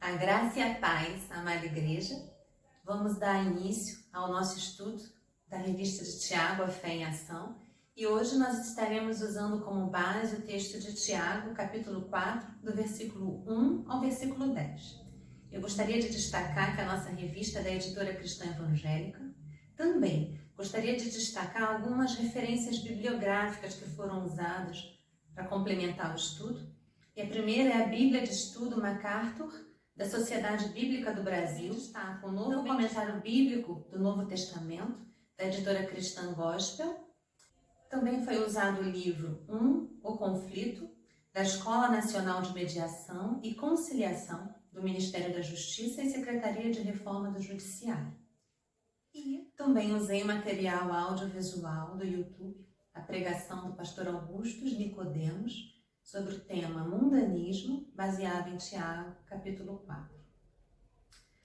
A graça e a paz, amada igreja. Vamos dar início ao nosso estudo da revista de Tiago, A Fé em Ação. E hoje nós estaremos usando como base o texto de Tiago, capítulo 4, do versículo 1 ao versículo 10. Eu gostaria de destacar que a nossa revista é da editora cristã evangélica. Também gostaria de destacar algumas referências bibliográficas que foram usadas para complementar o estudo. E a primeira é a Bíblia de Estudo MacArthur, da Sociedade Bíblica do Brasil, está com o novo comentário bíblico do Novo Testamento, da editora Cristã Gospel. Também foi usado o livro O Conflito, da Escola Nacional de Mediação e Conciliação, do Ministério da Justiça e Secretaria de Reforma do Judiciário. E também usei material audiovisual do YouTube, a pregação do pastor Augusto Nicodemos, sobre o tema mundanismo, baseado em Tiago, capítulo 4.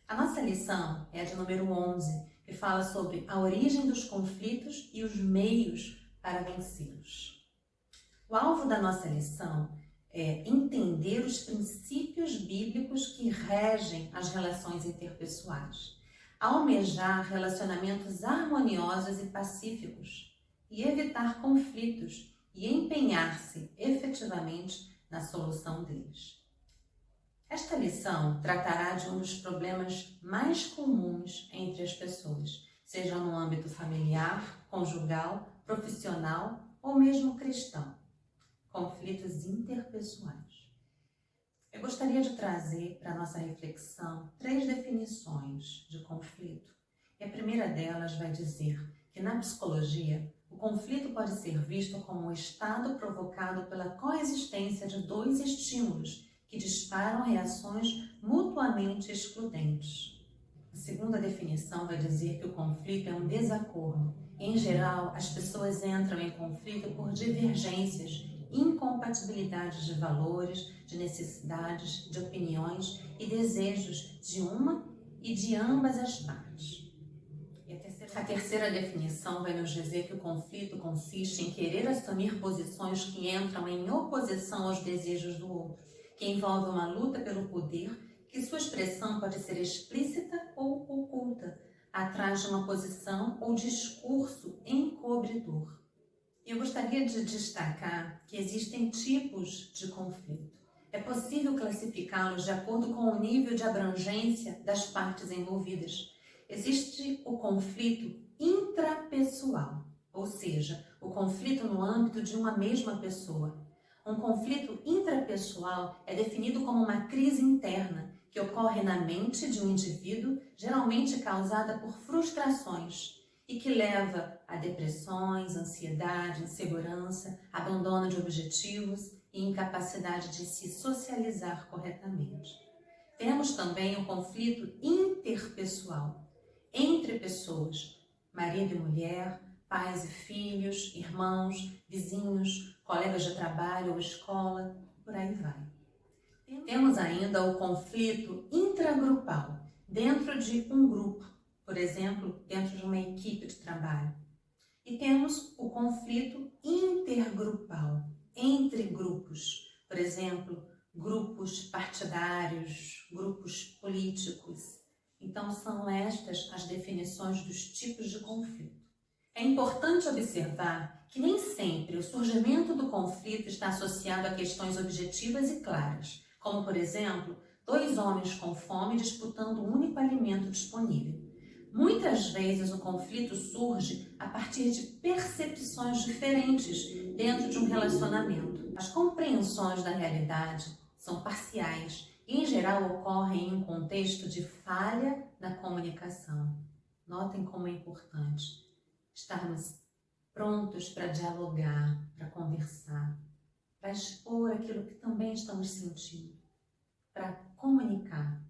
A nossa lição é a de número 11, que fala sobre a origem dos conflitos e os meios para vencê-los. O alvo da nossa lição é entender os princípios bíblicos que regem as relações interpessoais, almejar relacionamentos harmoniosos e pacíficos e evitar conflitos e empenhar-se efetivamente na solução deles. Esta lição tratará de um dos problemas mais comuns entre as pessoas, seja no âmbito familiar, conjugal, profissional ou mesmo cristão: conflitos interpessoais. Eu gostaria de trazer para a nossa reflexão 3 definições de conflito. E a primeira delas vai dizer que na psicologia, o conflito pode ser visto como um estado provocado pela coexistência de 2 estímulos que disparam reações mutuamente excludentes. A segunda definição vai dizer que o conflito é um desacordo. Em geral, as pessoas entram em conflito por divergências, incompatibilidades de valores, de necessidades, de opiniões e desejos de uma e de ambas as partes. A terceira definição vai nos dizer que o conflito consiste em querer assumir posições que entram em oposição aos desejos do outro, que envolve uma luta pelo poder, que sua expressão pode ser explícita ou oculta, atrás de uma posição ou discurso encobridor. Eu gostaria de destacar que existem tipos de conflito. É possível classificá-los de acordo com o nível de abrangência das partes envolvidas. Existe o conflito intrapessoal, ou seja, o conflito no âmbito de uma mesma pessoa. Um conflito intrapessoal é definido como uma crise interna que ocorre na mente de um indivíduo, geralmente causada por frustrações e que leva a depressões, ansiedade, insegurança, abandono de objetivos e incapacidade de se socializar corretamente. Temos também o conflito interpessoal, entre pessoas, marido e mulher, pais e filhos, irmãos, vizinhos, colegas de trabalho ou escola, por aí vai. Temos ainda o conflito intragrupal, dentro de um grupo, por exemplo, dentro de uma equipe de trabalho. E temos o conflito intergrupal, entre grupos, por exemplo, grupos partidários, grupos políticos. Então, são estas as definições dos tipos de conflito. É importante observar que nem sempre o surgimento do conflito está associado a questões objetivas e claras, como, por exemplo, 2 homens com fome disputando um único alimento disponível. Muitas vezes o conflito surge a partir de percepções diferentes dentro de um relacionamento. As compreensões da realidade são parciais e, em geral, ocorrem em um contexto de falha na comunicação. Notem como é importante estarmos prontos para dialogar, para conversar, para expor aquilo que também estamos sentindo, para comunicar.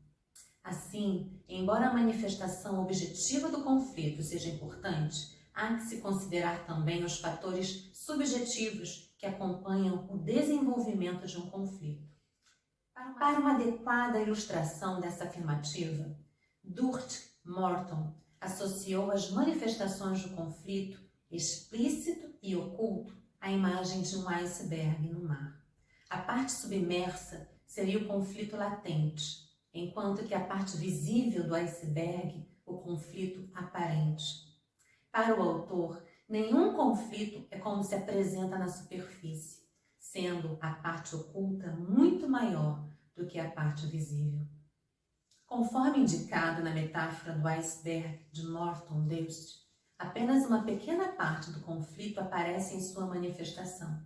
Assim, embora a manifestação objetiva do conflito seja importante, há que se considerar também os fatores subjetivos que acompanham o desenvolvimento de um conflito. Para uma adequada ilustração dessa afirmativa, Durt Morton associou as manifestações do conflito explícito e oculto à imagem de um iceberg no mar. A parte submersa seria o conflito latente, enquanto que a parte visível do iceberg, o conflito aparente. Para o autor, nenhum conflito é como se apresenta na superfície, sendo a parte oculta muito maior do que a parte visível. Conforme indicado na metáfora do iceberg de Norton Deuce, apenas uma pequena parte do conflito aparece em sua manifestação.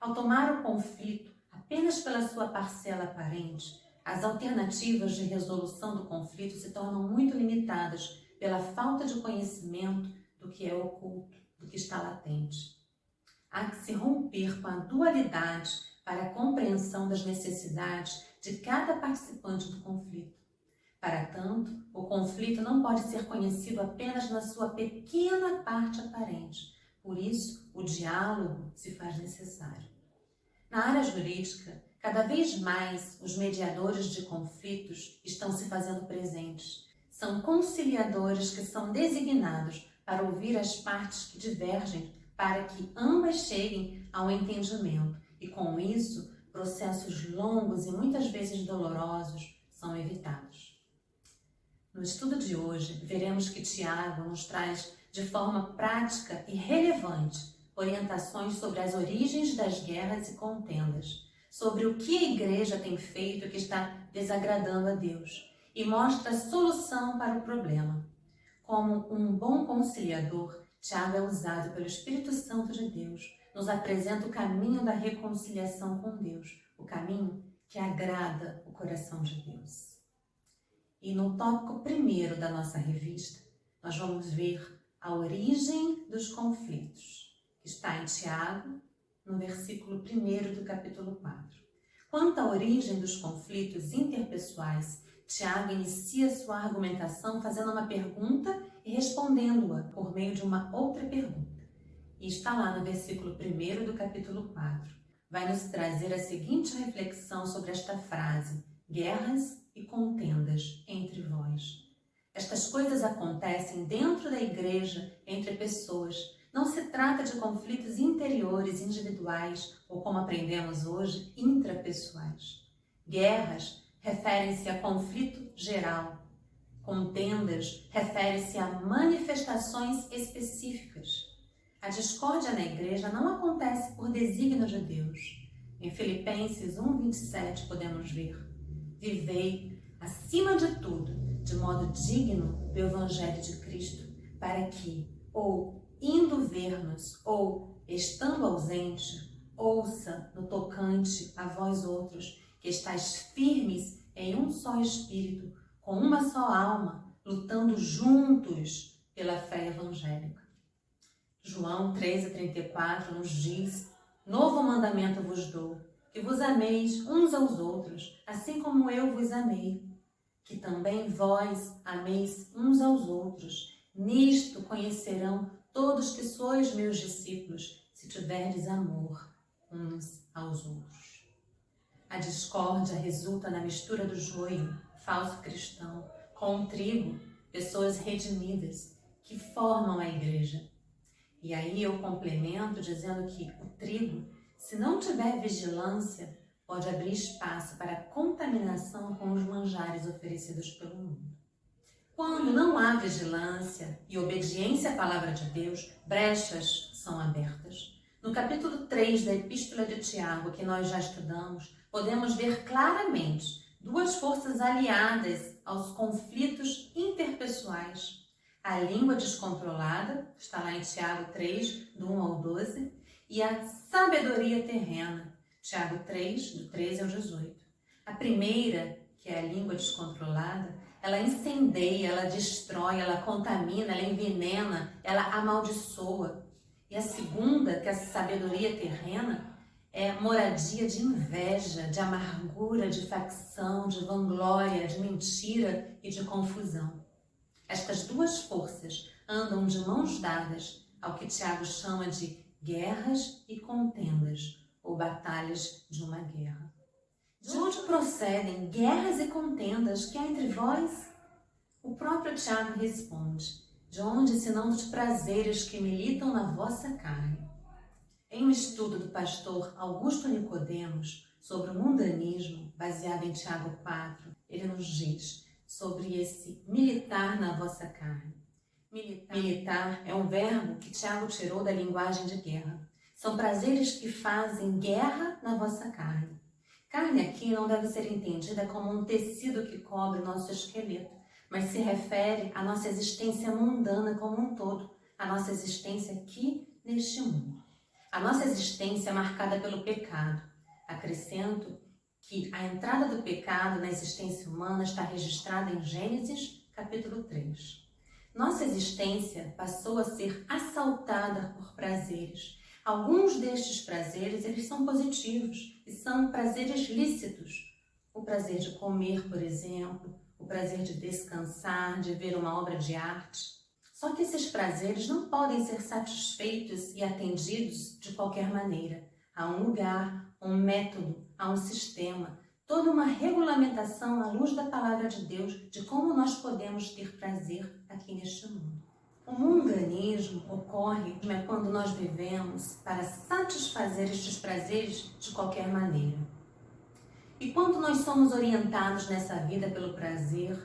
Ao tomar o conflito apenas pela sua parcela aparente, as alternativas de resolução do conflito se tornam muito limitadas pela falta de conhecimento do que é oculto, do que está latente. Há que se romper com a dualidade para a compreensão das necessidades de cada participante do conflito. Para tanto, o conflito não pode ser conhecido apenas na sua pequena parte aparente. Por isso, o diálogo se faz necessário. Na área jurídica, cada vez mais os mediadores de conflitos estão se fazendo presentes. São conciliadores que são designados para ouvir as partes que divergem para que ambas cheguem ao entendimento e, com isso, processos longos e muitas vezes dolorosos são evitados. No estudo de hoje, veremos que Tiago nos traz de forma prática e relevante orientações sobre as origens das guerras e contendas, sobre o que a igreja tem feito que está desagradando a Deus e mostra a solução para o problema. Como um bom conciliador, Tiago é usado pelo Espírito Santo de Deus, nos apresenta o caminho da reconciliação com Deus, o caminho que agrada o coração de Deus. E no tópico primeiro da nossa revista, nós vamos ver a origem dos conflitos, que está em Tiago, no versículo 1 do capítulo 4. Quanto à origem dos conflitos interpessoais, Tiago inicia sua argumentação fazendo uma pergunta e respondendo-a por meio de uma outra pergunta. E está lá no versículo 1 do capítulo 4. Vai nos trazer a seguinte reflexão sobre esta frase: guerras e contendas entre vós. Estas coisas acontecem dentro da igreja, entre pessoas. Não se trata de conflitos interiores, individuais, ou como aprendemos hoje, intrapessoais. Guerras referem-se a conflito geral. Contendas referem-se a manifestações específicas. A discórdia na igreja não acontece por desígnio de Deus. Em Filipenses 1:27 podemos ver: vivei, acima de tudo, de modo digno do Evangelho de Cristo, para que, ou indo ver-nos, ou estando ausente, ouça no tocante a vós outros, que estáis firmes em um só espírito, com uma só alma, lutando juntos pela fé evangélica. João 13:34 nos diz: novo mandamento vos dou, que vos ameis uns aos outros, assim como eu vos amei, que também vós ameis uns aos outros. Nisto conhecerão todos que sois meus discípulos, se tiverdes amor uns aos outros. A discórdia resulta na mistura do joio, falso cristão, com o trigo, pessoas redimidas, que formam a igreja. E aí eu complemento dizendo que o trigo, se não tiver vigilância, pode abrir espaço para a contaminação com os manjares oferecidos pelo mundo. Quando não há vigilância e obediência à palavra de Deus, brechas são abertas. No capítulo 3 da Epístola de Tiago, que nós já estudamos, podemos ver claramente duas forças aliadas aos conflitos interpessoais. A língua descontrolada, está lá em Tiago 3, do 1 ao 12, e a sabedoria terrena, Tiago 3, do 13 ao 18. A primeira, que é a língua descontrolada, ela incendeia, ela destrói, ela contamina, ela envenena, ela amaldiçoa. E a segunda, que é a sabedoria terrena, é moradia de inveja, de amargura, de facção, de vanglória, de mentira e de confusão. Estas duas forças andam de mãos dadas ao que Tiago chama de guerras e contendas, ou batalhas de uma guerra. De onde procedem guerras e contendas que há entre vós? O próprio Tiago responde: de onde, senão dos prazeres que militam na vossa carne? Em um estudo do pastor Augusto Nicodemos sobre o mundanismo, baseado em Tiago 4, ele nos diz sobre esse militar na vossa carne. Militar é um verbo que Tiago tirou da linguagem de guerra. São prazeres que fazem guerra na vossa carne. Carne aqui não deve ser entendida como um tecido que cobre nosso esqueleto, mas se refere à nossa existência mundana como um todo, a nossa existência aqui neste mundo. A nossa existência é marcada pelo pecado. Acrescento que a entrada do pecado na existência humana está registrada em Gênesis, capítulo 3. Nossa existência passou a ser assaltada por prazeres. Alguns destes prazeres, eles são positivos e são prazeres lícitos. O prazer de comer, por exemplo, o prazer de descansar, de ver uma obra de arte. Só que esses prazeres não podem ser satisfeitos e atendidos de qualquer maneira. Há um lugar, um método, há um sistema, toda uma regulamentação à luz da palavra de Deus de como nós podemos ter prazer aqui neste mundo. O mundanismo ocorre quando nós vivemos para satisfazer estes prazeres de qualquer maneira. E quando nós somos orientados nessa vida pelo prazer,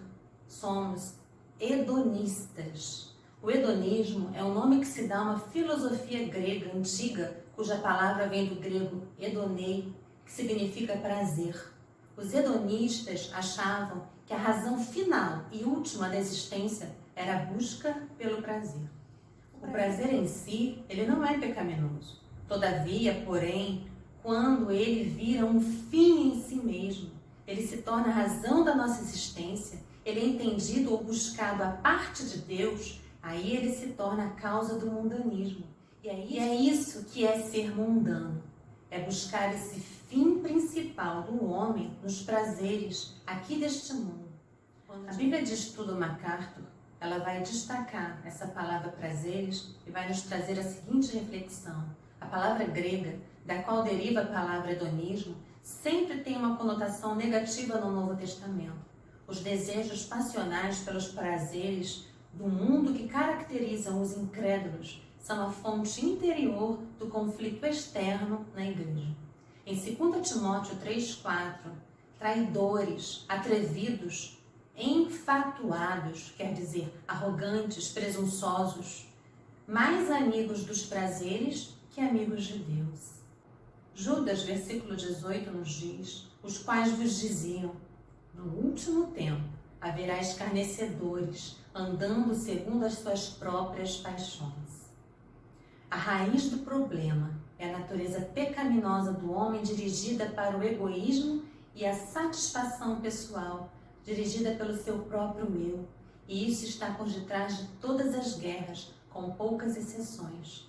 somos hedonistas. O hedonismo é um nome que se dá a uma filosofia grega antiga, cuja palavra vem do grego hedonei, que significa prazer. Os hedonistas achavam que a razão final e última da existência era a busca pelo prazer. O prazer em si, ele não é pecaminoso. Todavia, porém, quando ele vira um fim em si mesmo, ele se torna a razão da nossa existência, ele é entendido ou buscado à parte de Deus, aí ele se torna a causa do mundanismo. E é isso que é ser mundano. É buscar esse fim principal do homem nos prazeres aqui deste mundo. Quando a Bíblia de Estudo MacArthur, ela vai destacar essa palavra prazeres e vai nos trazer a seguinte reflexão. A palavra grega, da qual deriva a palavra hedonismo, sempre tem uma conotação negativa no Novo Testamento. Os desejos passionais pelos prazeres do mundo que caracterizam os incrédulos são a fonte interior do conflito externo na igreja. Em 2 Timóteo 3,4, traidores, atrevidos, enfatuados, quer dizer, arrogantes, presunçosos, mais amigos dos prazeres que amigos de Deus. Judas, versículo 18, nos diz, os quais vos diziam, no último tempo haverá escarnecedores, andando segundo as suas próprias paixões. A raiz do problema é a natureza pecaminosa do homem dirigida para o egoísmo e a satisfação pessoal, dirigida pelo seu próprio eu. E isso está por detrás de todas as guerras, com poucas exceções.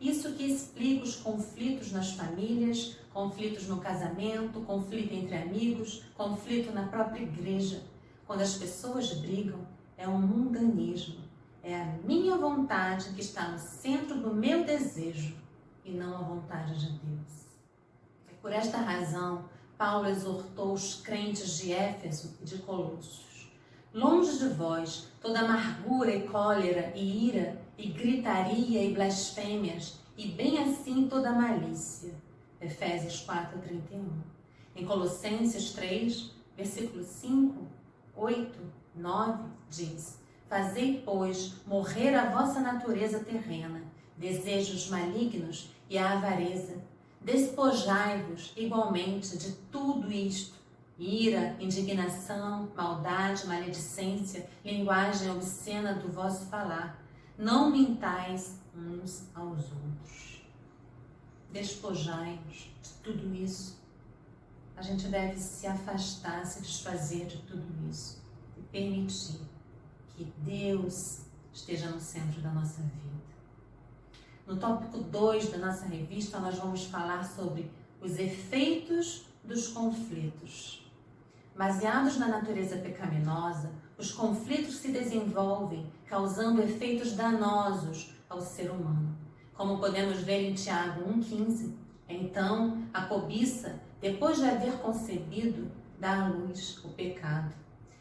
Isso que explica os conflitos nas famílias, conflitos no casamento, conflito entre amigos, conflito na própria igreja. Quando as pessoas brigam, é um mundanismo. É a minha vontade que está no centro do meu desejo e não a vontade de Deus. Por esta razão, Paulo exortou os crentes de Éfeso e de Colossos. Longe de vós toda amargura e cólera e ira e gritaria e blasfêmias e bem assim toda malícia. Efésios 4:31. Em Colossenses 3, versículo 5, 8, 9, diz: fazei, pois, morrer a vossa natureza terrena, desejos malignos e a avareza. Despojai-vos igualmente de tudo isto: ira, indignação, maldade, maledicência, linguagem obscena do vosso falar. Não mintais uns aos outros. Despojai-vos de tudo isso. A gente deve se afastar, se desfazer de tudo isso e permitir que Deus esteja no centro da nossa vida. No tópico 2 da nossa revista, nós vamos falar sobre os efeitos dos conflitos. Baseados na natureza pecaminosa, os conflitos se desenvolvem, causando efeitos danosos ao ser humano. Como podemos ver em Tiago 1,15, então a cobiça, depois de haver concebido, dá à luz o pecado.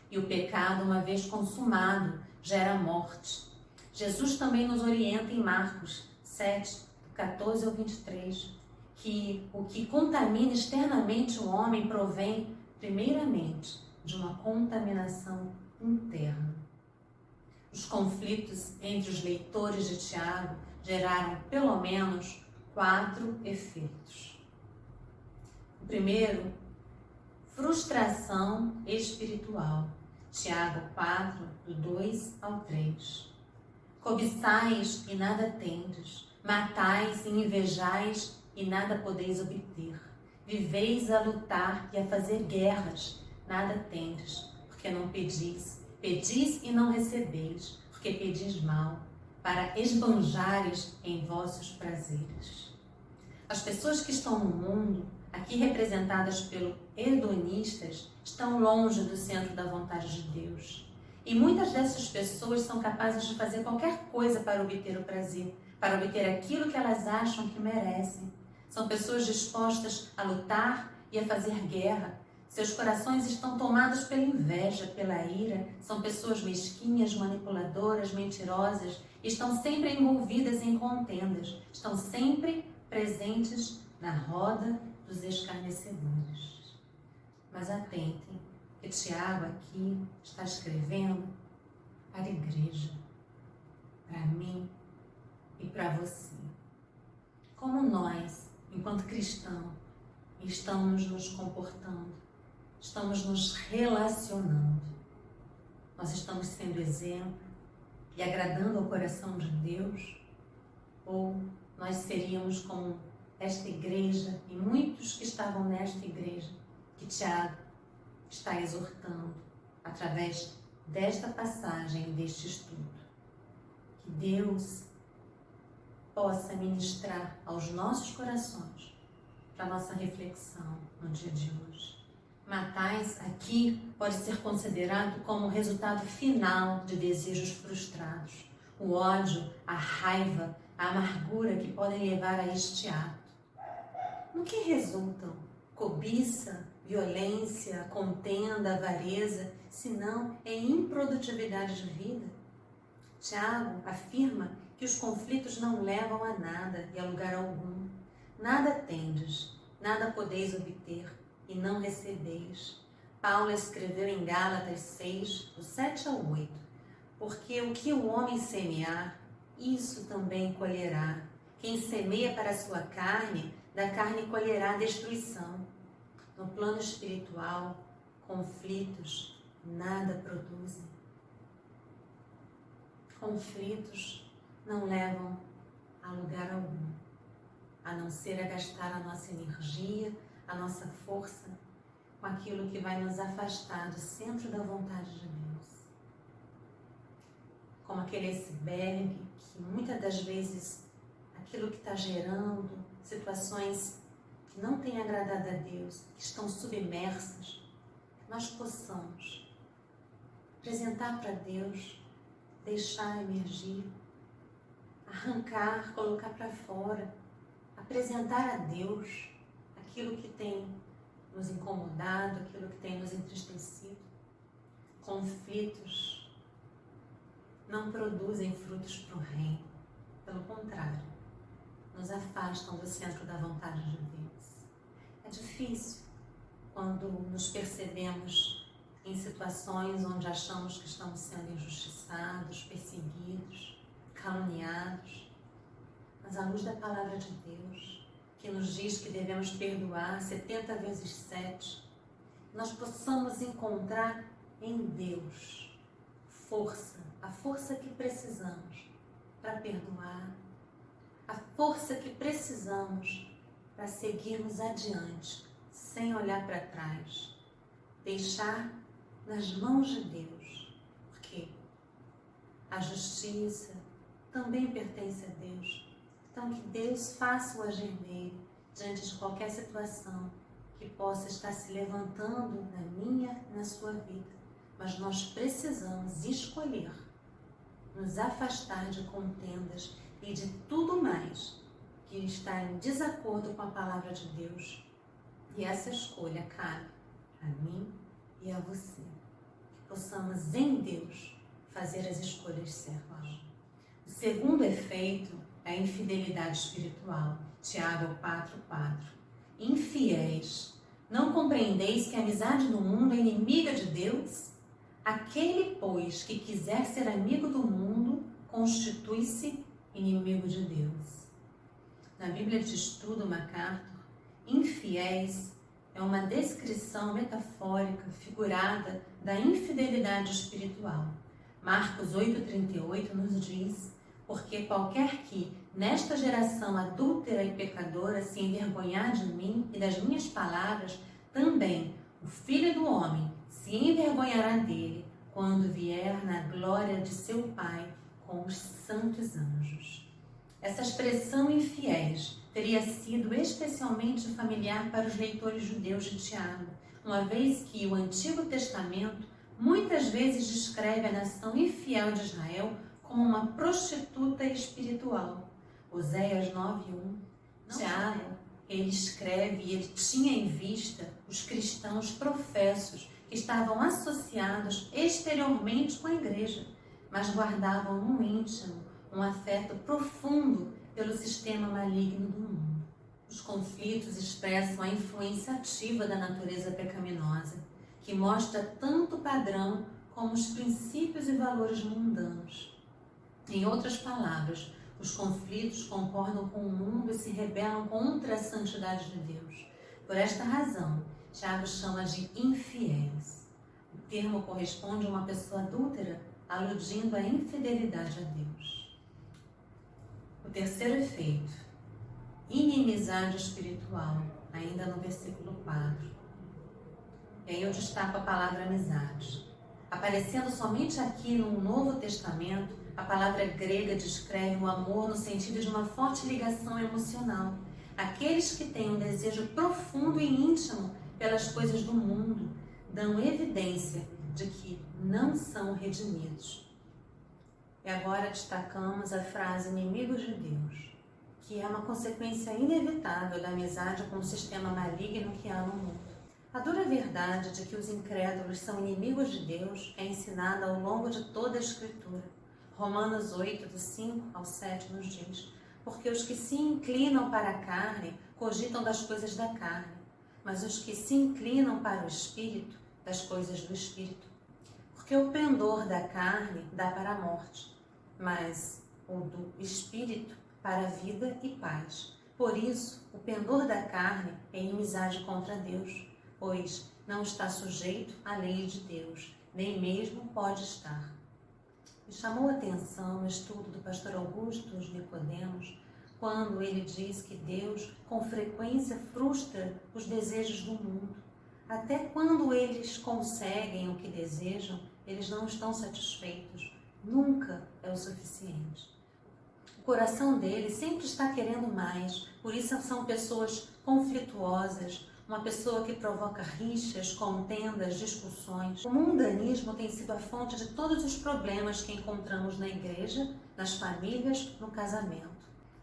E o pecado, uma vez consumado, gera morte. Jesus também nos orienta em Marcos 7, 14 ao 23, que o que contamina externamente o homem provém primeiramente, de uma contaminação interna. Os conflitos entre os leitores de Tiago geraram pelo menos 4 efeitos. O primeiro, frustração espiritual. Tiago 4, do 2 ao 3. Cobiçais e nada tendes, matais e invejais e nada podeis obter. Viveis a lutar e a fazer guerras, nada tendes, porque não pedis. Pedis e não recebeis, porque pedis mal, para esbanjares em vossos prazeres. As pessoas que estão no mundo, aqui representadas pelo hedonistas, estão longe do centro da vontade de Deus. E muitas dessas pessoas são capazes de fazer qualquer coisa para obter o prazer, para obter aquilo que elas acham que merecem. São pessoas dispostas a lutar e a fazer guerra. Seus corações estão tomados pela inveja, pela ira. São pessoas mesquinhas, manipuladoras, mentirosas. Estão sempre envolvidas em contendas. Estão sempre presentes na roda dos escarnecedores. Mas atentem, que Tiago aqui está escrevendo para a igreja, para mim e para você. Como nós, enquanto cristãos, estamos nos comportando, estamos nos relacionando. Nós estamos sendo exemplo e agradando ao coração de Deus? Ou nós seríamos como esta igreja e muitos que estavam nesta igreja que Tiago está exortando através desta passagem, deste estudo? Que Deus possa ministrar aos nossos corações para a nossa reflexão no dia de hoje. Matais aqui pode ser considerado como o resultado final de desejos frustrados. O ódio, a raiva, a amargura que podem levar a este ato. No que resultam cobiça, violência, contenda, avareza, senão em improdutividade de vida? Tiago afirma que os conflitos não levam a nada e a lugar algum. Nada tendes, nada podeis obter e não recebeis. Paulo escreveu em Gálatas 6, do 7 ao 8, porque o que o homem semear, isso também colherá. Quem semeia para a sua carne, da carne colherá destruição. No plano espiritual, conflitos nada produzem. Conflitos não levam a lugar algum, a não ser a gastar a nossa energia, a nossa força, com aquilo que vai nos afastar do centro da vontade de Deus. Como aquele iceberg que muitas das vezes aquilo que está gerando situações que não têm agradado a Deus, que estão submersas, que nós possamos apresentar para Deus, deixar emergir, arrancar, colocar para fora, apresentar a Deus aquilo que tem nos incomodado, aquilo que tem nos entristecido. Conflitos não produzem frutos para o reino, pelo contrário, nos afastam do centro da vontade de Deus. É difícil quando nos percebemos em situações onde achamos que estamos sendo injustiçados, perseguidos, caluniados, mas à luz da palavra de Deus, que nos diz que devemos perdoar 70 vezes 7, nós possamos encontrar em Deus força, a força que precisamos para perdoar, a força que precisamos para seguirmos adiante, sem olhar para trás, deixar nas mãos de Deus, porque a justiça também pertence a Deus. Então que Deus faça o agir dele diante de qualquer situação que possa estar se levantando na minha e na sua vida. Mas nós precisamos escolher nos afastar de contendas e de tudo mais que está em desacordo com a palavra de Deus. E essa escolha cabe a mim e a você. Que possamos em Deus fazer as escolhas certas. O segundo efeito é a infidelidade espiritual. Tiago 4:4. Infiéis, Não compreendeis que a amizade do mundo é inimiga de Deus? Aquele, pois, que quiser ser amigo do mundo, constitui-se inimigo de Deus. Na Bíblia de Estudo MacArthur, infiéis é uma descrição metafórica, figurada da infidelidade espiritual. Marcos 8,38 nos diz: porque qualquer que, nesta geração adúltera e pecadora, se envergonhar de mim e das minhas palavras, também o Filho do Homem se envergonhará dele, quando vier na glória de seu Pai com os santos anjos. Essa expressão infiéis teria sido especialmente familiar para os leitores judeus de Tiago, uma vez que o Antigo Testamento muitas vezes descreve a nação infiel de Israel como uma prostituta espiritual. Oséias 9:1. Tiago, ele escreve e ele tinha em vista os cristãos professos que estavam associados exteriormente com a igreja, mas guardavam no íntimo um afeto profundo pelo sistema maligno do mundo. Os conflitos expressam a influência ativa da natureza pecaminosa, que mostra tanto o padrão como os princípios e valores mundanos. Em outras palavras, os conflitos concordam com o mundo e se rebelam contra a santidade de Deus. Por esta razão, Tiago chama de infiéis. O termo corresponde a uma pessoa adúltera, aludindo à infidelidade a Deus. O terceiro efeito, inimizade espiritual, ainda no versículo 4. E aí eu destaco a palavra amizade. Aparecendo somente aqui no Novo Testamento, a palavra grega descreve o amor no sentido de uma forte ligação emocional. Aqueles que têm um desejo profundo e íntimo pelas coisas do mundo dão evidência de que não são redimidos. E agora destacamos a frase inimigos de Deus, que é uma consequência inevitável da amizade com o sistema maligno que há no mundo. A dura verdade de que os incrédulos são inimigos de Deus é ensinada ao longo de toda a Escritura. Romanos 8, do 5 ao 7 nos diz: porque os que se inclinam para a carne cogitam das coisas da carne, mas os que se inclinam para o Espírito, das coisas do Espírito. Porque o pendor da carne dá para a morte, mas o do Espírito para a vida e paz. Por isso, o pendor da carne é inimizade contra Deus, pois não está sujeito à lei de Deus, nem mesmo pode estar. Me chamou a atenção o estudo do pastor Augusto de Nicodemos, quando ele diz que Deus com frequência frustra os desejos do mundo. Até quando eles conseguem o que desejam, eles não estão satisfeitos. Nunca é o suficiente. O coração deles sempre está querendo mais, por isso são pessoas conflituosas, uma pessoa que provoca rixas, contendas, discussões. O mundanismo tem sido a fonte de todos os problemas que encontramos na igreja, nas famílias, no casamento.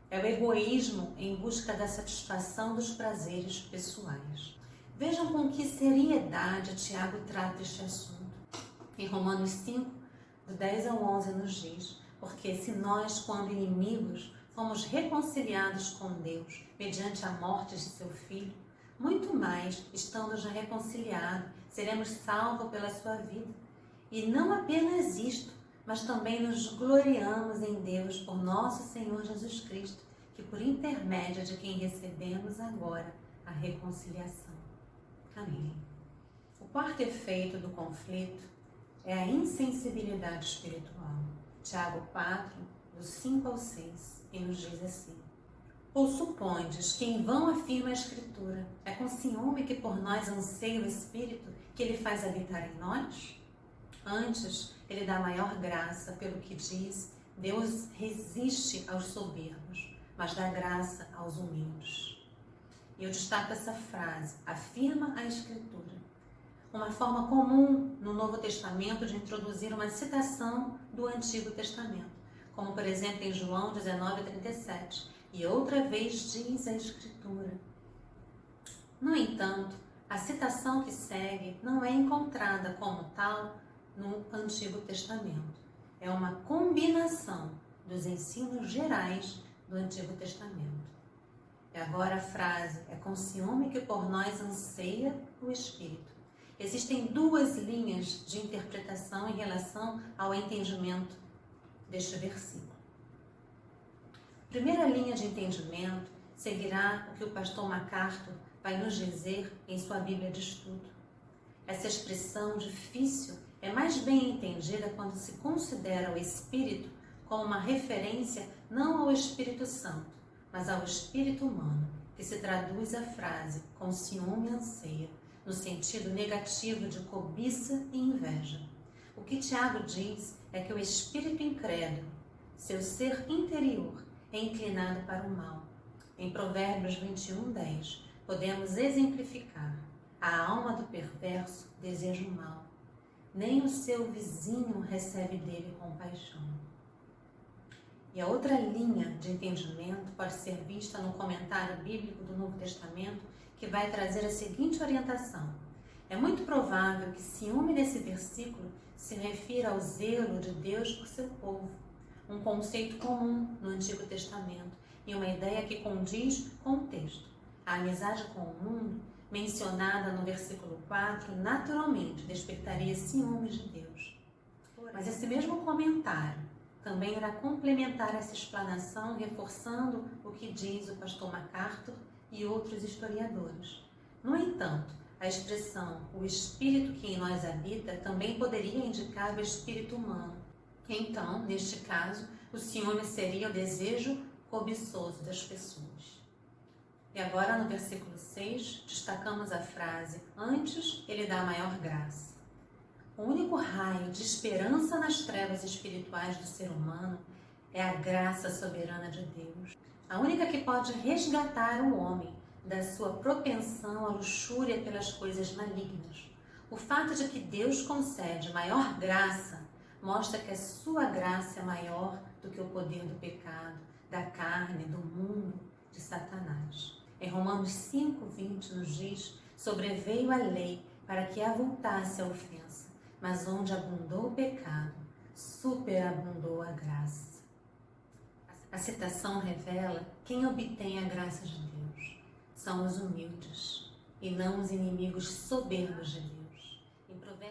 É o egoísmo em busca da satisfação dos prazeres pessoais. Vejam com que seriedade Tiago trata este assunto. Em Romanos 5, do 10 ao 11 nos diz: porque se nós, quando inimigos, fomos reconciliados com Deus mediante a morte de seu Filho, muito mais, estando já reconciliados, seremos salvos pela sua vida. E não apenas isto, mas também nos gloriamos em Deus por nosso Senhor Jesus Cristo, que por intermédio de quem recebemos agora a reconciliação. Amém. O quarto efeito do conflito é a insensibilidade espiritual. Tiago 4, do 5 ao 6, e nos diz assim: ou supondes que em vão afirma a Escritura, é com ciúme que por nós anseia o Espírito que Ele faz habitar em nós? Antes, Ele dá maior graça, pelo que diz: Deus resiste aos soberbos, mas dá graça aos humildes. E eu destaco essa frase: afirma a Escritura. Uma forma comum no Novo Testamento de introduzir uma citação do Antigo Testamento, como por exemplo em João 19:37. E outra vez diz a Escritura. No entanto, a citação que segue não é encontrada como tal no Antigo Testamento. É uma combinação dos ensinos gerais do Antigo Testamento. E agora a frase: é com ciúme que por nós anseia o Espírito. Existem duas linhas de interpretação em relação ao entendimento deste versículo. A primeira linha de entendimento seguirá o que o pastor MacArthur vai nos dizer em sua Bíblia de Estudo. Essa expressão difícil é mais bem entendida quando se considera o Espírito como uma referência não ao Espírito Santo, mas ao espírito humano, que se traduz a frase com ciúme e anseia, no sentido negativo de cobiça e inveja. O que Tiago diz é que o espírito incrédulo, seu ser interior, é inclinado para o mal. Em Provérbios 21:10, podemos exemplificar: a alma do perverso deseja o mal, nem o seu vizinho recebe dele compaixão. E a outra linha de entendimento pode ser vista no comentário bíblico do Novo Testamento, que vai trazer a seguinte orientação: é muito provável que ciúme nesse versículo se refira ao zelo de Deus por seu povo, um conceito comum no Antigo Testamento e uma ideia que condiz com o texto. A amizade com o mundo, mencionada no versículo 4, naturalmente despertaria ciúmes de Deus. Mas esse mesmo comentário também irá complementar essa explanação, reforçando o que diz o pastor MacArthur e outros historiadores. No entanto, a expressão "o espírito que em nós habita" também poderia indicar o espírito humano. Então, neste caso, o ciúme seria o desejo cobiçoso das pessoas. E agora, no versículo 6, destacamos a frase: antes ele dá maior graça. O único raio de esperança nas trevas espirituais do ser humano é a graça soberana de Deus, a única que pode resgatar o homem da sua propensão à luxúria pelas coisas malignas. O fato de que Deus concede maior graça mostra que a sua graça é maior do que o poder do pecado, da carne, do mundo, de Satanás. Em Romanos 5:20 nos diz: sobreveio a lei para que avultasse a ofensa, mas onde abundou o pecado, superabundou a graça. A citação revela quem obtém a graça de Deus. São os humildes e não os inimigos soberbos de Deus.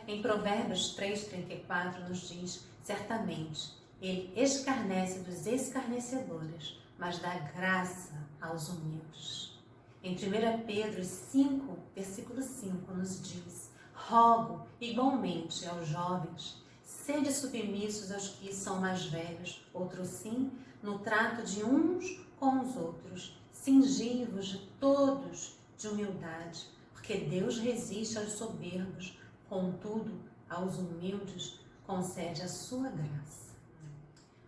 Em Provérbios 3:34 nos diz: certamente ele escarnece dos escarnecedores, mas dá graça aos humildes. Em 1 Pedro 5, versículo 5 nos diz: rogo igualmente aos jovens, sede submissos aos que são mais velhos, outro sim, no trato de uns com os outros, cingi-vos de todos de humildade, porque Deus resiste aos soberbos, contudo, aos humildes concede a sua graça.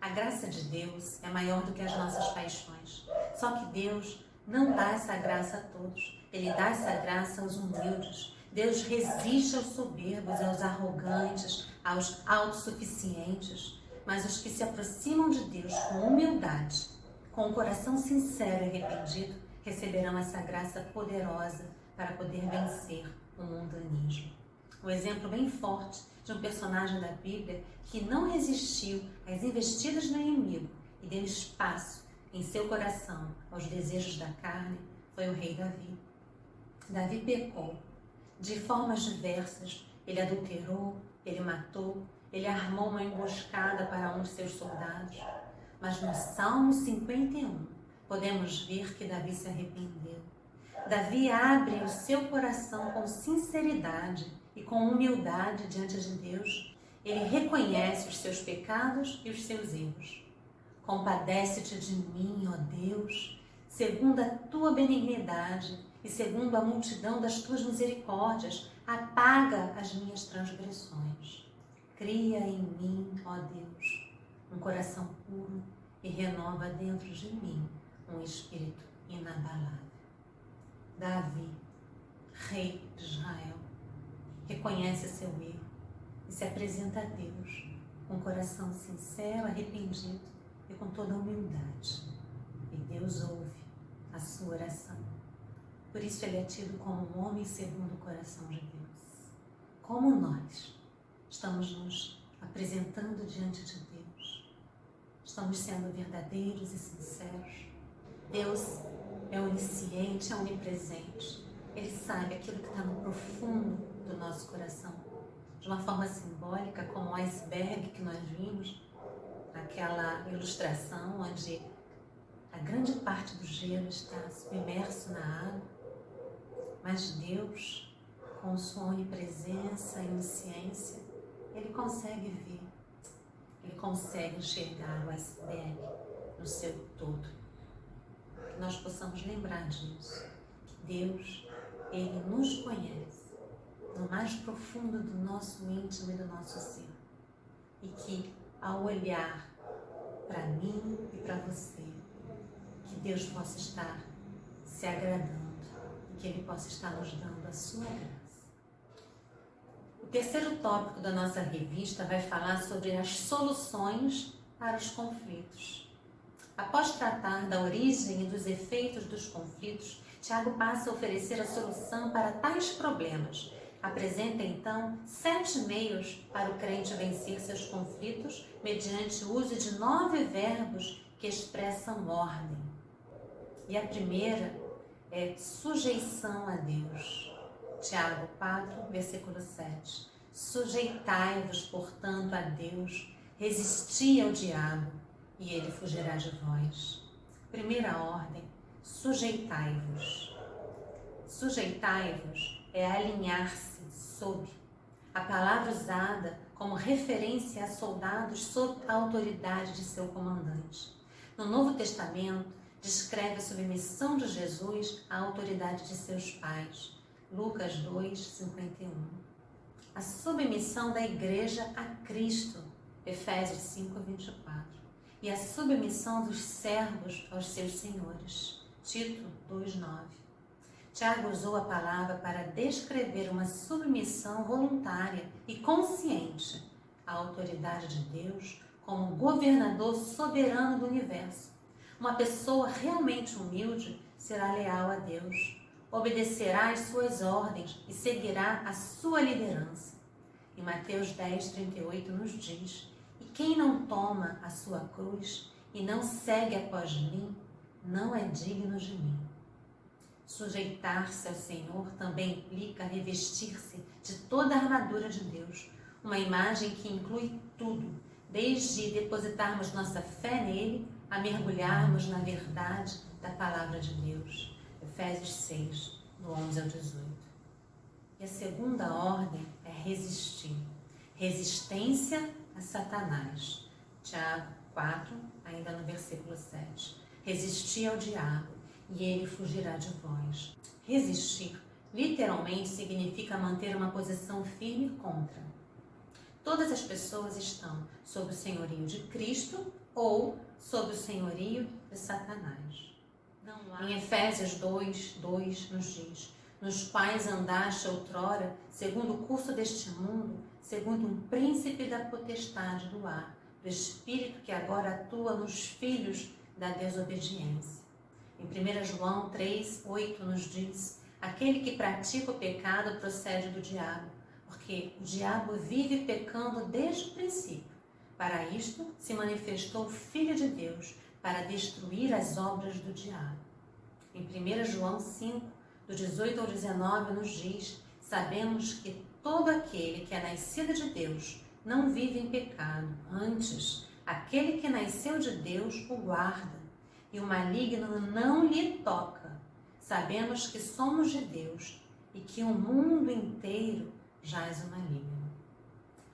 A graça de Deus é maior do que as nossas paixões, só que Deus não dá essa graça a todos, Ele dá essa graça aos humildes. Deus resiste aos soberbos, aos arrogantes, aos autossuficientes, mas os que se aproximam de Deus com humildade, com o coração sincero e arrependido, receberão essa graça poderosa para poder vencer o mundanismo. Um exemplo bem forte de um personagem da Bíblia que não resistiu às investidas do inimigo e deu espaço em seu coração aos desejos da carne foi o rei Davi. Davi pecou de formas diversas. Ele adulterou, ele matou, ele armou uma emboscada para um de seus soldados. Mas no Salmo 51 podemos ver que Davi se arrependeu. Davi abre o seu coração com sinceridade e com humildade diante de Deus. Ele reconhece os seus pecados e os seus erros. Compadece-te de mim, ó Deus, segundo a tua benignidade e segundo a multidão das tuas misericórdias, apaga as minhas transgressões. Cria em mim, ó Deus, um coração puro e renova dentro de mim um espírito inabalável. Davi, rei de Israel, reconhece seu erro e se apresenta a Deus com um coração sincero, arrependido e com toda a humildade. E Deus ouve a sua oração. Por isso ele é tido como um homem segundo o coração de Deus. Como nós estamos nos apresentando diante de Deus? Estamos sendo verdadeiros e sinceros? Deus é onisciente, é onipresente. Ele sabe aquilo que está no profundo do nosso coração. De uma forma simbólica, como o iceberg que nós vimos, aquela ilustração onde a grande parte do gelo está submerso na água, mas Deus, com sua onipresença e onisciência, Ele consegue ver, Ele consegue enxergar o iceberg no seu todo. Que nós possamos lembrar disso, que Deus, Ele nos conhece no mais profundo do nosso íntimo e do nosso ser. E que, ao olhar para mim e para você, que Deus possa estar se agradando e que Ele possa estar nos dando a sua graça. O terceiro tópico da nossa revista vai falar sobre as soluções para os conflitos. Após tratar da origem e dos efeitos dos conflitos, Tiago passa a oferecer a solução para tais problemas. Apresenta então 7 meios para o crente vencer seus conflitos mediante o uso de 9 verbos que expressam ordem. E a primeira é sujeição a Deus. Tiago 4, versículo 7. Sujeitai-vos, portanto, a Deus, resisti ao diabo, e ele fugirá de vós. Primeira ordem, sujeitai-vos. Sujeitai-vos é alinhar-se sob. A palavra usada como referência a soldados sob a autoridade de seu comandante. No Novo Testamento, descreve a submissão de Jesus à autoridade de seus pais. Lucas 2, 51. A submissão da igreja a Cristo. Efésios 5, 24. E a submissão dos servos aos seus senhores. Tito 2, 9. Tiago usou a palavra para descrever uma submissão voluntária e consciente à autoridade de Deus como governador soberano do universo. Uma pessoa realmente humilde será leal a Deus, obedecerá às suas ordens e seguirá a sua liderança. Em Mateus 10, 38 nos diz: e quem não toma a sua cruz e não segue após mim, não é digno de mim. Sujeitar-se ao Senhor também implica revestir-se de toda a armadura de Deus, uma imagem que inclui tudo, desde depositarmos nossa fé nele a mergulharmos na verdade da palavra de Deus. Efésios 6, do 11 ao 18. E a segunda ordem é resistir. Resistência a Satanás. Tiago 4, ainda no versículo 7. Resistir ao diabo e ele fugirá de vós. Resistir, literalmente, significa manter uma posição firme contra. Todas as pessoas estão sob o senhorio de Cristo ou sob o senhorio de Satanás. Em Efésios 2, 2 nos diz: nos quais andaste outrora, segundo o curso deste mundo, segundo um príncipe da potestade do ar, do espírito que agora atua nos filhos da desobediência. Em 1 João 3, 8 nos diz: aquele que pratica o pecado procede do diabo, porque o diabo vive pecando desde o princípio. Para isto se manifestou o Filho de Deus, para destruir as obras do diabo. Em 1 João 5, do 18 ao 19 nos diz: sabemos que todo aquele que é nascido de Deus não vive em pecado, antes, aquele que nasceu de Deus o guarda, e o maligno não lhe toca. Sabemos que somos de Deus e que o mundo inteiro jaz o maligno.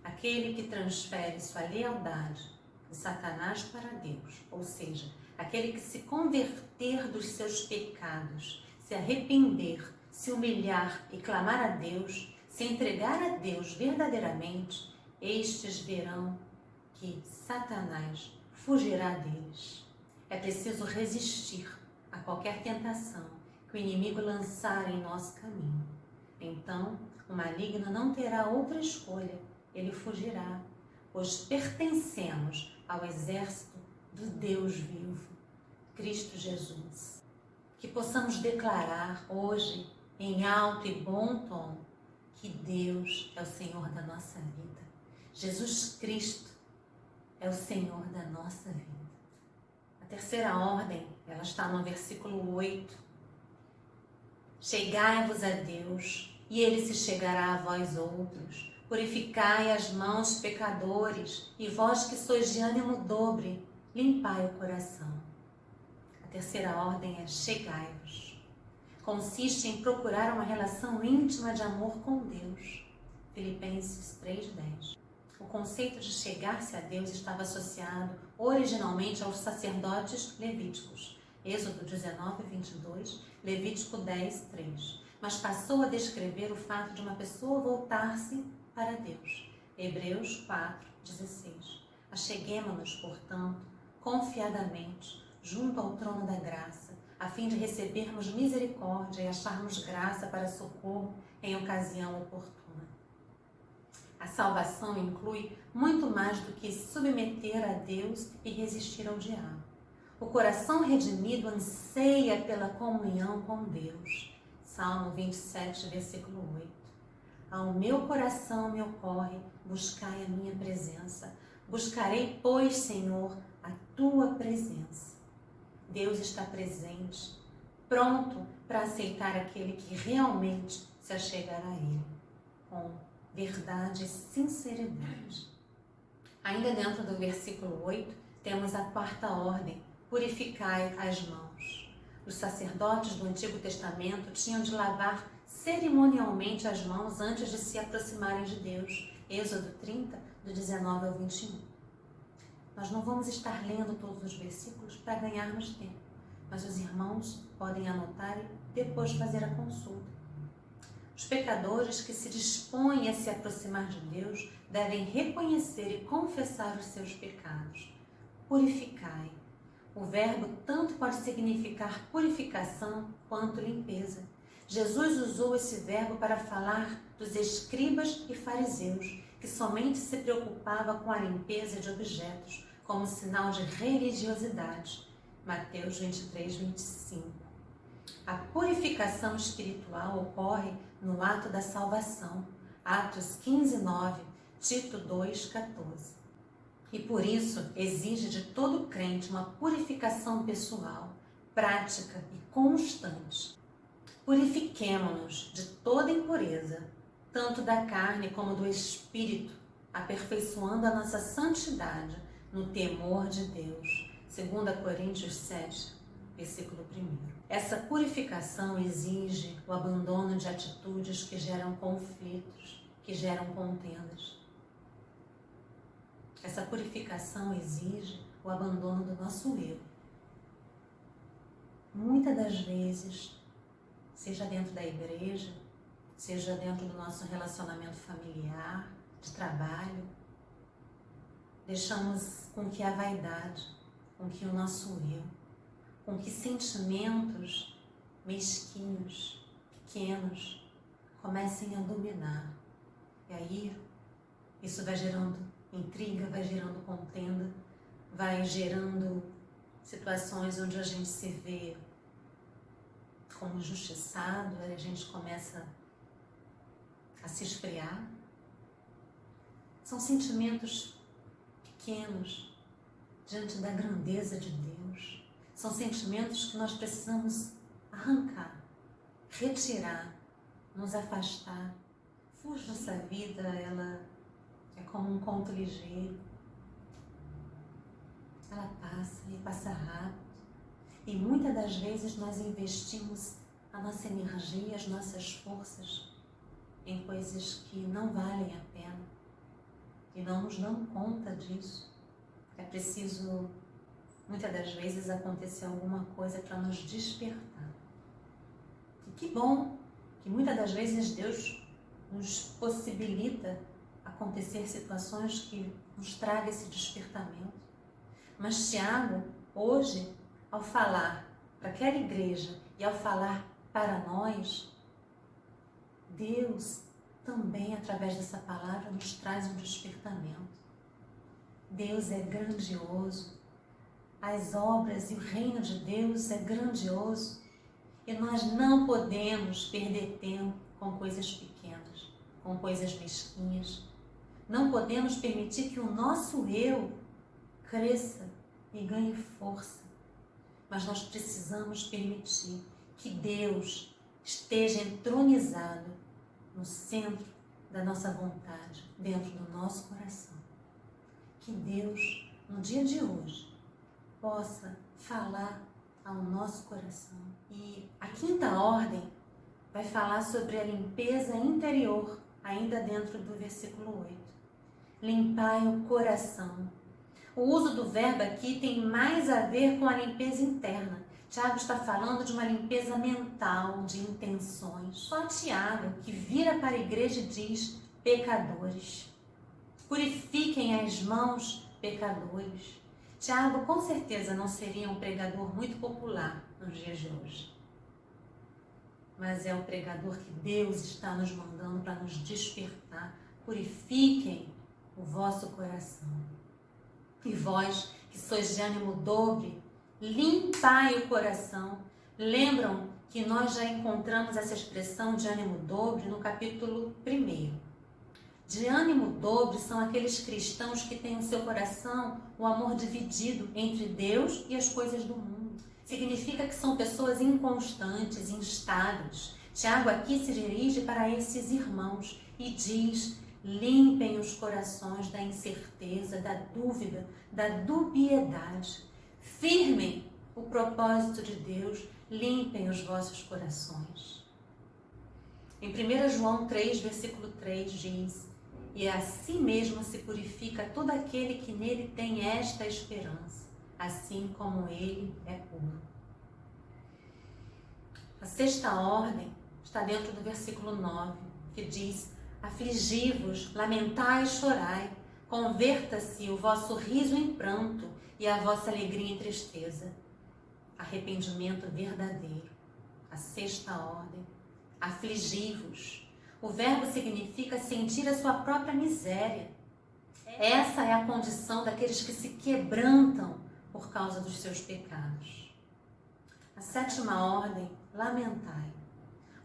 Aquele que transfere sua lealdade de Satanás para Deus, ou seja, aquele que se converter dos seus pecados, se arrepender, se humilhar e clamar a Deus, se entregar a Deus verdadeiramente, estes verão que Satanás fugirá deles. É preciso resistir a qualquer tentação que o inimigo lançar em nosso caminho. Então, o maligno não terá outra escolha, ele fugirá, pois pertencemos ao exército do Deus vivo, Cristo Jesus. Que possamos declarar hoje, em alto e bom tom, que Deus é o Senhor da nossa vida. Jesus Cristo é o Senhor da nossa vida. A terceira ordem, ela está no versículo 8 Chegai-vos a Deus, e Ele se chegará a vós outros. Purificai as mãos, pecadores, e vós que sois de ânimo dobre, limpai o coração. A terceira ordem é chegai-vos. Consiste em procurar uma relação íntima de amor com Deus. Filipenses 3:10. O conceito de chegar-se a Deus estava associado originalmente aos sacerdotes levíticos. Êxodo 19:22, Levítico 10:3. Mas passou a descrever o fato de uma pessoa voltar-se para Deus. Hebreus 4:16. Acheguemo-nos, portanto, confiadamente, junto ao trono da graça, a fim de recebermos misericórdia e acharmos graça para socorro em ocasião oportuna. A salvação inclui muito mais do que se submeter a Deus e resistir ao diabo. O coração redimido anseia pela comunhão com Deus. Salmo 27, versículo 8. Ao meu coração me ocorre, buscai a minha presença. Buscarei, pois, Senhor, a tua presença. Deus está presente, pronto para aceitar aquele que realmente se achegar a Ele, com verdade e sinceridade. Ainda dentro do versículo 8, temos a quarta ordem: purificai as mãos. Os sacerdotes do Antigo Testamento tinham de lavar cerimonialmente as mãos antes de se aproximarem de Deus. Êxodo 30, do 19 ao 21. Nós não vamos estar lendo todos os versículos para ganharmos tempo, mas os irmãos podem anotar e depois fazer a consulta. Os pecadores que se dispõem a se aproximar de Deus devem reconhecer e confessar os seus pecados. Purificai. O verbo tanto pode significar purificação quanto limpeza. Jesus usou esse verbo para falar dos escribas e fariseus, que somente se preocupava com a limpeza de objetos, como sinal de religiosidade. Mateus 23, 25. A purificação espiritual ocorre no ato da salvação. Atos 15, 9, Tito 2, 14. E por isso exige de todo crente uma purificação pessoal, prática e constante. Purifiquemo-nos de toda impureza, tanto da carne como do espírito, aperfeiçoando a nossa santidade no temor de Deus. 2 Coríntios 7, versículo 1. Essa purificação exige o abandono de atitudes que geram conflitos, que geram contendas. Essa purificação exige o abandono do nosso eu. Muitas das vezes, seja dentro da igreja, seja dentro do nosso relacionamento familiar, de trabalho, deixamos com que a vaidade, com que o nosso eu, com que sentimentos mesquinhos, pequenos, comecem a dominar. E aí, isso vai gerando intriga, vai gerando contenda, vai gerando situações onde a gente se vê como injustiçado, a gente começa a se esfriar. São sentimentos pequenos diante da grandeza de Deus. São sentimentos que nós precisamos arrancar, retirar, nos afastar. Fuja dessa vida, ela é como um conto ligeiro. Ela passa e passa rápido. E muitas das vezes nós investimos a nossa energia, as nossas forças em coisas que não valem a pena e não nos damos conta disso. É preciso, muitas das vezes, acontecer alguma coisa para nos despertar. E que bom que muitas das vezes Deus nos possibilita acontecer situações que nos tragam esse despertamento. Mas Tiago, hoje, ao falar para aquela igreja e ao falar para nós, Deus também, através dessa palavra, nos traz um despertamento. Deus é grandioso, as obras e o reino de Deus é grandioso e nós não podemos perder tempo com coisas pequenas, com coisas mesquinhas. Não podemos permitir que o nosso eu cresça e ganhe força, mas nós precisamos permitir que Deus esteja entronizado no centro da nossa vontade, dentro do nosso coração. Que Deus, no dia de hoje, possa falar ao nosso coração. E a quinta ordem vai falar sobre a limpeza interior, ainda dentro do versículo 8. Limpai o coração. O uso do verbo aqui tem mais a ver com a limpeza interna. Tiago está falando de uma limpeza mental, de intenções. Só Tiago, que vira para a igreja e diz: pecadores. Purifiquem as mãos, pecadores. Tiago com certeza não seria um pregador muito popular nos dias de hoje. Mas é o pregador que Deus está nos mandando para nos despertar. Purifiquem o vosso coração. E vós, que sois de ânimo dobre, limpai o coração. Lembram que nós já encontramos essa expressão de ânimo dobre no capítulo 1. De ânimo dobre são aqueles cristãos que têm no seu coração o amor dividido entre Deus e as coisas do mundo. Significa que são pessoas inconstantes, instáveis. Tiago aqui se dirige para esses irmãos e diz: limpem os corações da incerteza, da dúvida, da dubiedade. Firmem o propósito de Deus, limpem os vossos corações. Em 1 João 3, versículo 3 diz: e assim mesmo se purifica todo aquele que nele tem esta esperança, assim como ele é puro. A sexta ordem está dentro do versículo 9, que diz: afligi-vos, lamentai e chorai, converta-se o vosso riso em pranto e a vossa alegria em tristeza. Arrependimento verdadeiro. A sexta ordem. Afligi-vos. O verbo significa sentir a sua própria miséria. Essa é a condição daqueles que se quebrantam por causa dos seus pecados. A sétima ordem, lamentai.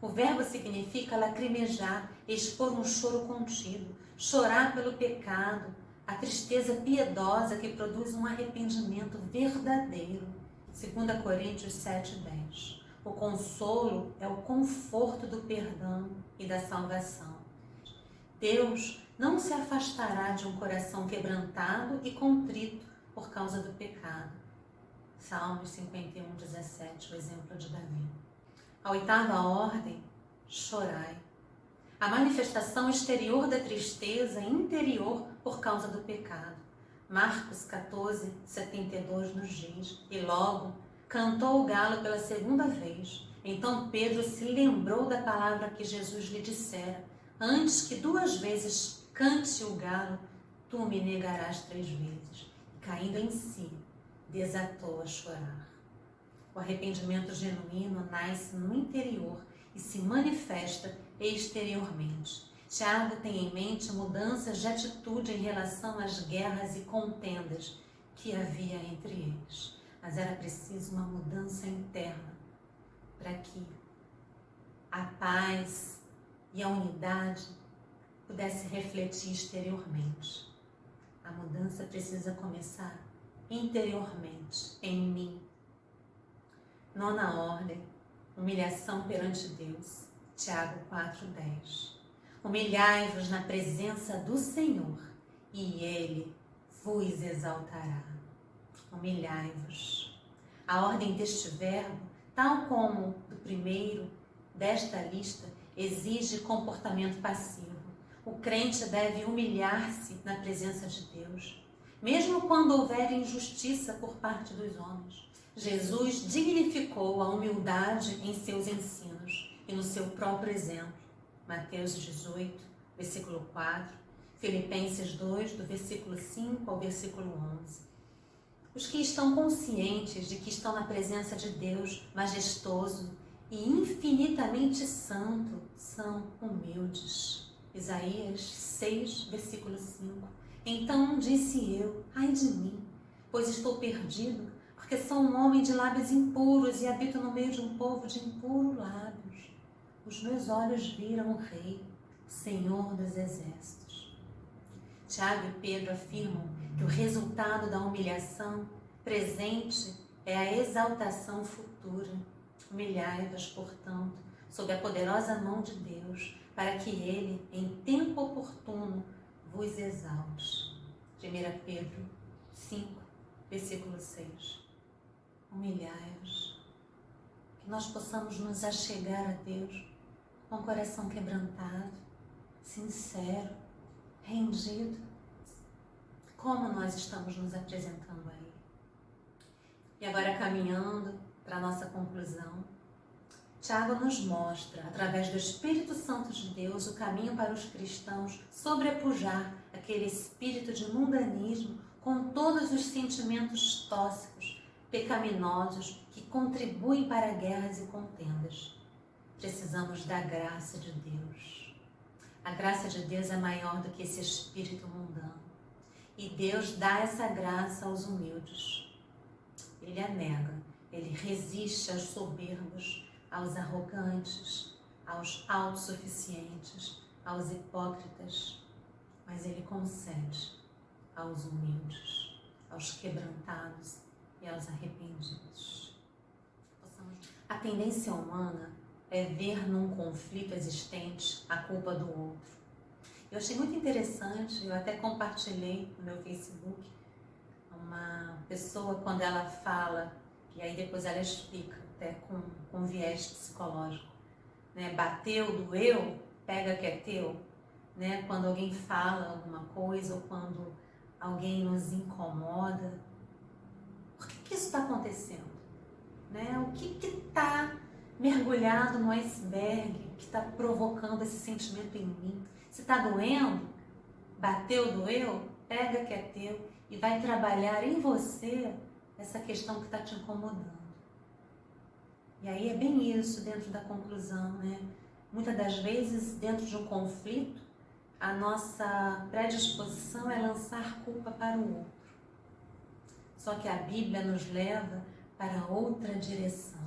O verbo significa lacrimejar, expor um choro contido, chorar pelo pecado, a tristeza piedosa que produz um arrependimento verdadeiro. 2 Coríntios 7:10. O consolo é o conforto do perdão e da salvação. Deus não se afastará de um coração quebrantado e contrito por causa do pecado. Salmos 51:17, o exemplo de Davi. A oitava ordem, chorai. A manifestação exterior da tristeza interior por causa do pecado. Marcos 14:72 nos diz: e logo cantou o galo pela segunda vez. Então Pedro se lembrou da palavra que Jesus lhe dissera: antes que 2 vezes cante o galo, tu me negarás 3 vezes. E caindo em si, desatou a chorar. O arrependimento genuíno nasce no interior e se manifesta exteriormente. Tiago tem em mente mudanças de atitude em relação às guerras e contendas que havia entre eles. Mas era preciso uma mudança interna para que a paz e a unidade pudesse refletir exteriormente. A mudança precisa começar interiormente, em mim. Nona ordem, humilhação perante Deus. Tiago 4:10. Humilhai-vos na presença do Senhor e Ele vos exaltará. Humilhai-vos. A ordem deste verbo, tal como do primeiro desta lista, exige comportamento passivo. O crente deve humilhar-se na presença de Deus, mesmo quando houver injustiça por parte dos homens. Jesus dignificou a humildade em seus ensinos e no seu próprio exemplo. Mateus 18, versículo 4, Filipenses 2, do versículo 5 ao versículo 11. Os que estão conscientes de que estão na presença de Deus majestoso e infinitamente santo são humildes. Isaías 6, versículo 5. Então disse eu: ai de mim, pois estou perdido, porque sou um homem de lábios impuros e habito no meio de um povo de impuros lábios. Os meus olhos viram o Rei, o Senhor dos Exércitos. Tiago e Pedro afirmam que o resultado da humilhação presente é a exaltação futura. Humilhai-vos, portanto, sob a poderosa mão de Deus, para que Ele, em tempo oportuno, vos exalte. 1 Pedro 5, versículo 6. Humilhai-vos, que nós possamos nos achegar a Deus com o coração quebrantado, sincero, rendido. Como nós estamos nos apresentando a Ele. E agora, caminhando para a nossa conclusão, Tiago nos mostra, através do Espírito Santo de Deus, o caminho para os cristãos sobrepujar aquele espírito de mundanismo com todos os sentimentos tóxicos, pecaminosos, que contribuem para guerras e contendas. Precisamos da graça de Deus. A graça de Deus é maior do que esse espírito mundano. E Deus dá essa graça aos humildes. Ele a nega, Ele resiste aos soberbos, aos arrogantes, aos autossuficientes, aos hipócritas, mas Ele concede aos humildes, aos quebrantados e aos arrependidos. A tendência humana é ver num conflito existente a culpa do outro. Eu achei muito interessante, eu até compartilhei no meu Facebook, uma pessoa quando ela fala, e aí depois ela explica, até com viés psicológico, né? Bateu, doeu, pega que é teu, né? Quando alguém fala alguma coisa ou quando alguém nos incomoda, por que isso está acontecendo? Né? O que está mergulhado no iceberg que está provocando esse sentimento em mim? Se está doendo, bateu, doeu, pega que é teu e vai trabalhar em você essa questão que está te incomodando. E aí é bem isso dentro da conclusão, né? Muitas das vezes, dentro de um conflito, a nossa predisposição é lançar culpa para o outro. Só que a Bíblia nos leva para outra direção.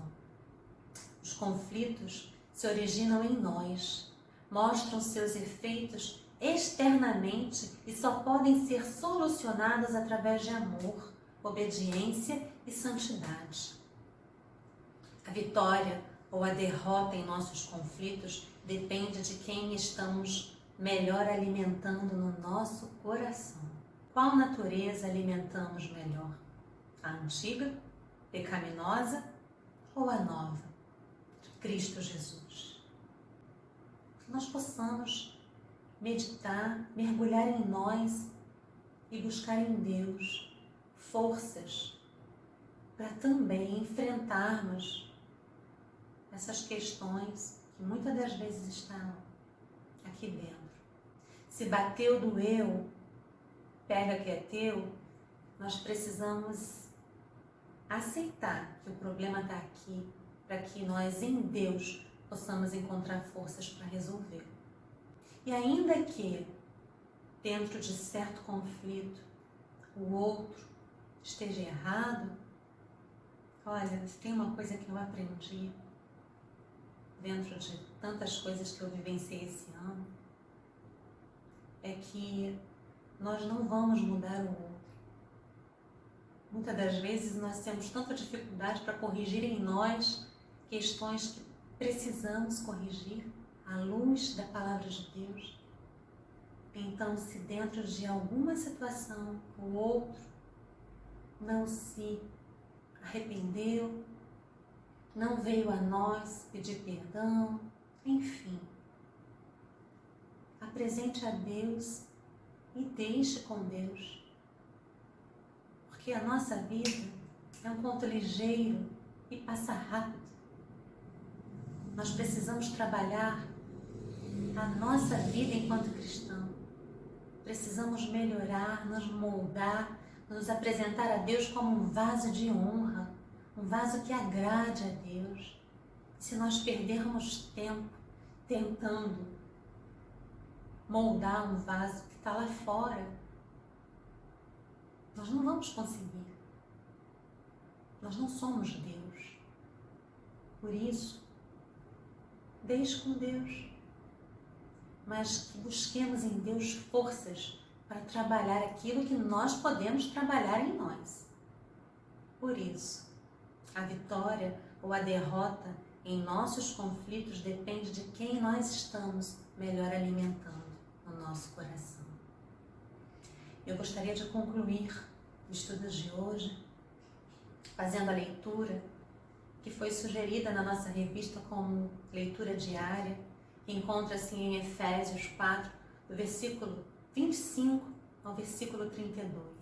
Os conflitos se originam em nós, mostram seus efeitos externamente e só podem ser solucionados através de amor, obediência e santidade. A vitória ou a derrota em nossos conflitos depende de quem estamos melhor alimentando no nosso coração. Qual natureza alimentamos melhor? A antiga, pecaminosa ou a nova, de Cristo Jesus? Que nós possamos meditar, mergulhar em nós e buscar em Deus forças para também enfrentarmos essas questões que muitas das vezes estão aqui dentro. Se bateu, doeu, pega que é teu, nós precisamos aceitar que o problema está aqui para que nós em Deus possamos encontrar forças para resolver. E ainda que dentro de certo conflito o outro esteja errado, olha, se tem uma coisa que eu aprendi dentro de tantas coisas que eu vivenciei esse ano, é que nós não vamos mudar o outro. Muitas das vezes nós temos tanta dificuldade para corrigir em nós questões que precisamos corrigir à luz da palavra de Deus. Então, se dentro de alguma situação o outro não se arrependeu, não veio a nós pedir perdão, enfim, apresente a Deus e deixe com Deus. Porque a nossa vida é um conto ligeiro e passa rápido. Nós precisamos trabalhar a nossa vida enquanto cristão. Precisamos melhorar, nos moldar, nos apresentar a Deus como um vaso de honra, um vaso que agrade a Deus. Se nós perdermos tempo tentando moldar um vaso que está lá fora, nós não vamos conseguir. Nós não somos Deus. Por isso, deixe com Deus. Mas que busquemos em Deus forças para trabalhar aquilo que nós podemos trabalhar em nós. Por isso, a vitória ou a derrota em nossos conflitos depende de quem nós estamos melhor alimentando no nosso coração. Eu gostaria de concluir o estudo de hoje fazendo a leitura que foi sugerida na nossa revista como leitura diária, que encontra-se em Efésios 4, do versículo 25 ao versículo 32.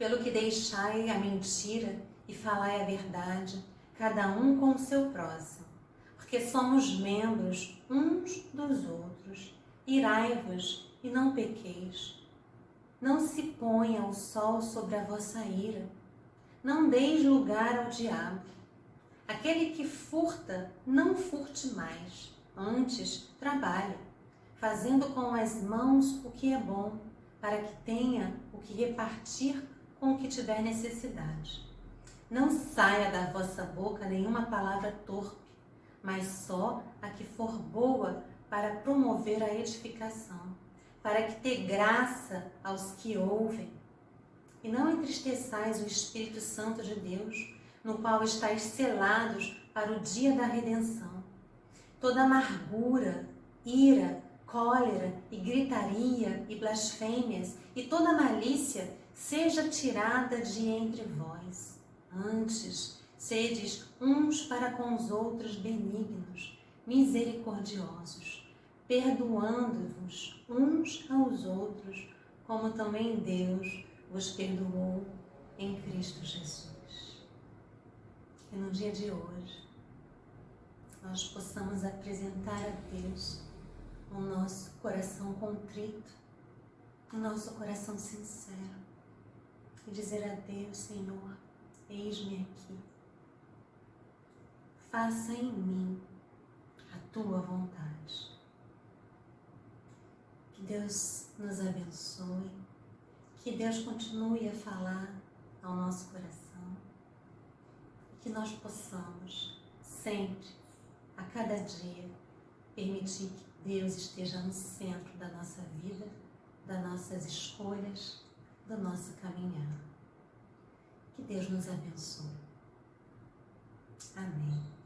Pelo que deixai a mentira e falai a verdade, cada um com o seu próximo, porque somos membros uns dos outros. Irai-vos e não pequeis. Não se ponha o sol sobre a vossa ira. Não deis lugar ao diabo. Aquele que furta, não furte mais. Antes, trabalhe, fazendo com as mãos o que é bom, para que tenha o que repartir com o que tiver necessidade. Não saia da vossa boca nenhuma palavra torpe, mas só a que for boa para promover a edificação, para que dê graça aos que ouvem. E não entristeçais o Espírito Santo de Deus, no qual estáis selados para o dia da redenção. Toda amargura, ira, cólera e gritaria e blasfêmias e toda malícia seja tirada de entre vós. Antes, sedes uns para com os outros benignos, misericordiosos, perdoando-vos uns aos outros, como também Deus vos perdoou em Cristo Jesus. Que no dia de hoje nós possamos apresentar a Deus o nosso coração contrito, o nosso coração sincero e dizer a Deus: Senhor, eis-me aqui, faça em mim a tua vontade. Que Deus nos abençoe, que Deus continue a falar ao nosso coração, que nós possamos sempre, a cada dia, permitir que Deus esteja no centro da nossa vida, das nossas escolhas, do nosso caminhar. Que Deus nos abençoe. Amém.